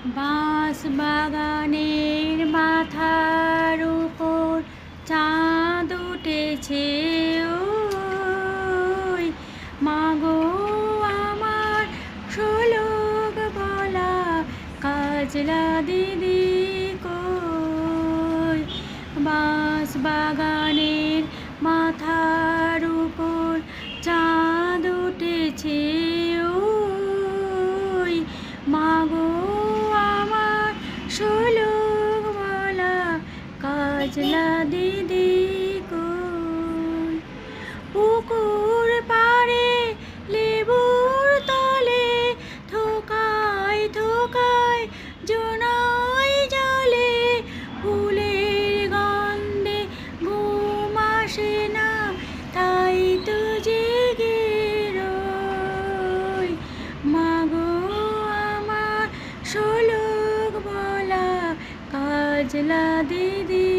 বাঁশ বাগানের মাথার উপর চাঁদ উঠেছে ওই মাগো আমার শোলক বলা কাজলা দিদি কই। বাঁশ বাগানের মাথার উপর চাঁদ উঠেছে ওই মাগো আমার শোলক বলা কাজলা দিদি কই। পুকুর পাড়ে লেবুর তলে থোকায় থোকায় জোনাই জলে ফুলের গন্ধে ঘুম আসে না তাই তো জেগে রই মাগো আমার শোলক বলা কাজলা দিদি।